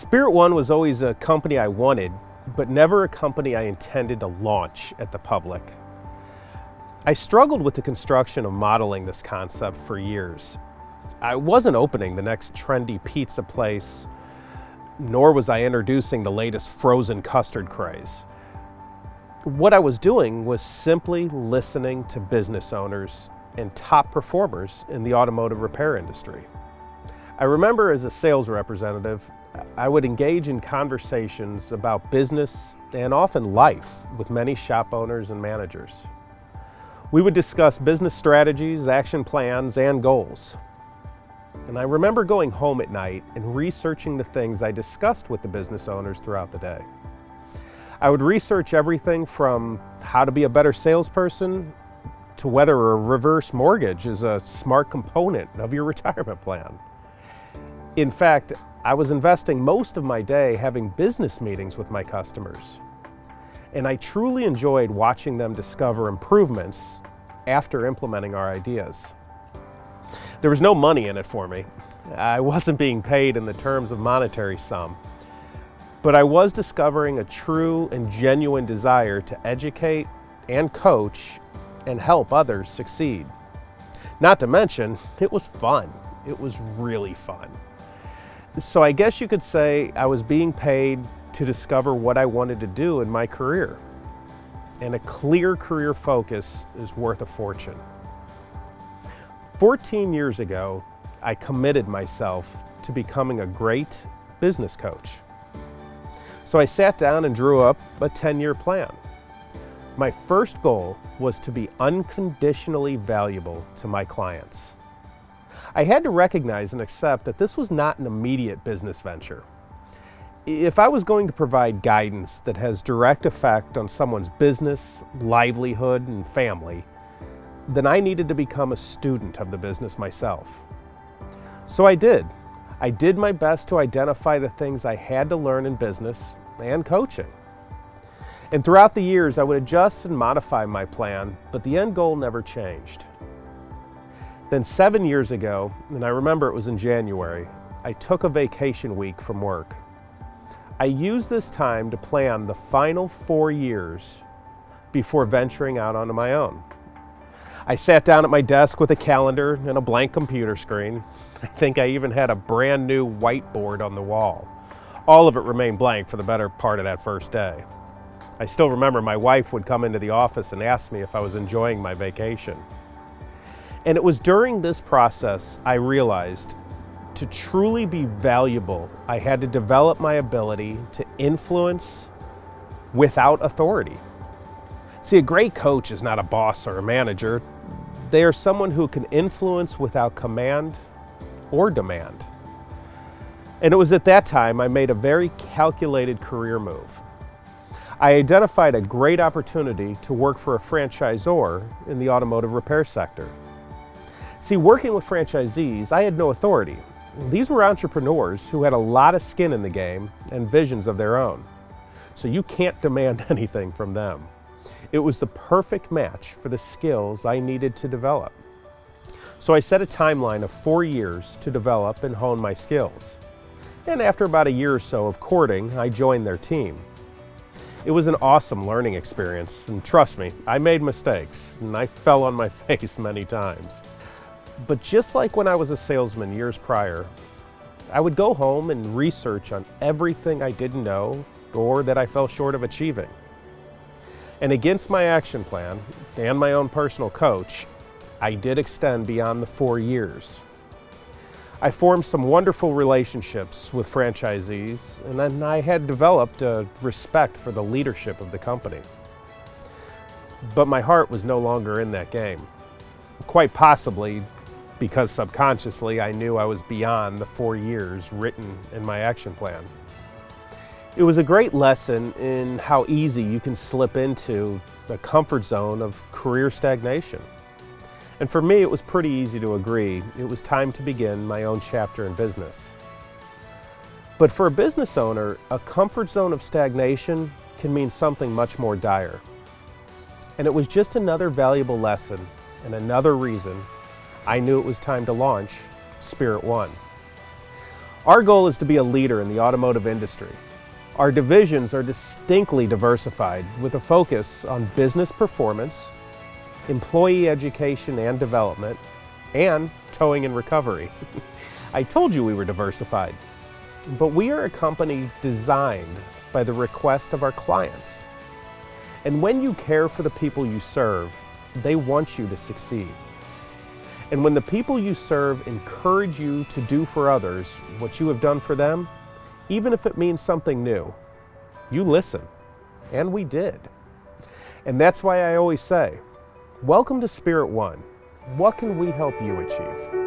Spirit One was always a company I wanted, but never a company I intended to launch at the public. I struggled with the construction of modeling this concept for years. I wasn't opening the next trendy pizza place, nor was I introducing the latest frozen custard craze. What I was doing was simply listening to business owners and top performers in the automotive repair industry. I remember as a sales representative, I would engage in conversations about business and often life with many shop owners and managers. We would discuss business strategies, action plans, and goals. And I remember going home at night and researching the things I discussed with the business owners throughout the day. I would research everything from how to be a better salesperson to whether a reverse mortgage is a smart component of your retirement plan. In fact, I was investing most of my day having business meetings with my customers, and I truly enjoyed watching them discover improvements after implementing our ideas. There was no money in it for me. I wasn't being paid in the terms of monetary sum, but I was discovering a true and genuine desire to educate and coach and help others succeed. Not to mention, it was fun. It was really fun. So I guess you could say I was being paid to discover what I wanted to do in my career. And a clear career focus is worth a fortune. 14 years ago, I committed myself to becoming a great business coach. So I sat down and drew up a 10-year plan. My first goal was to be unconditionally valuable to my clients. I had to recognize and accept that this was not an immediate business venture. If I was going to provide guidance that has direct effect on someone's business, livelihood, and family, then I needed to become a student of the business myself. So I did. I did my best to identify the things I had to learn in business and coaching. And throughout the years, I would adjust and modify my plan, but the end goal never changed. Then 7 years ago, and I remember it was in January, I took a vacation week from work. I used this time to plan the final 4 years before venturing out onto my own. I sat down at my desk with a calendar and a blank computer screen. I think I even had a brand new whiteboard on the wall. All of it remained blank for the better part of that first day. I still remember my wife would come into the office and ask me if I was enjoying my vacation. And it was during this process I realized to truly be valuable, I had to develop my ability to influence without authority. See, a great coach is not a boss or a manager. They are someone who can influence without command or demand. And it was at that time I made a very calculated career move. I identified a great opportunity to work for a franchisor in the automotive repair sector. See, working with franchisees, I had no authority. These were entrepreneurs who had a lot of skin in the game and visions of their own. So you can't demand anything from them. It was the perfect match for the skills I needed to develop. So I set a timeline of 4 years to develop and hone my skills. And after about a year or so of courting, I joined their team. It was an awesome learning experience, and trust me, I made mistakes, and I fell on my face many times. But just like when I was a salesman years prior, I would go home and research on everything I didn't know or that I fell short of achieving. And against my action plan and my own personal coach, I did extend beyond the 4 years. I formed some wonderful relationships with franchisees, and then I had developed a respect for the leadership of the company. But my heart was no longer in that game. Quite possibly because subconsciously I knew I was beyond the 4 years written in my action plan. It was a great lesson in how easy you can slip into the comfort zone of career stagnation. And for me, it was pretty easy to agree it was time to begin my own chapter in business. But for a business owner, a comfort zone of stagnation can mean something much more dire. And it was just another valuable lesson and another reason I knew it was time to launch Spirit One. Our goal is to be a leader in the automotive industry. Our divisions are distinctly diversified with a focus on business performance, employee education and development, and towing and recovery. I told you we were diversified, but we are a company designed by the request of our clients. And when you care for the people you serve, they want you to succeed. And when the people you serve encourage you to do for others what you have done for them, even if it means something new, you listen. And we did. And that's why I always say, welcome to Spirit One. What can we help you achieve?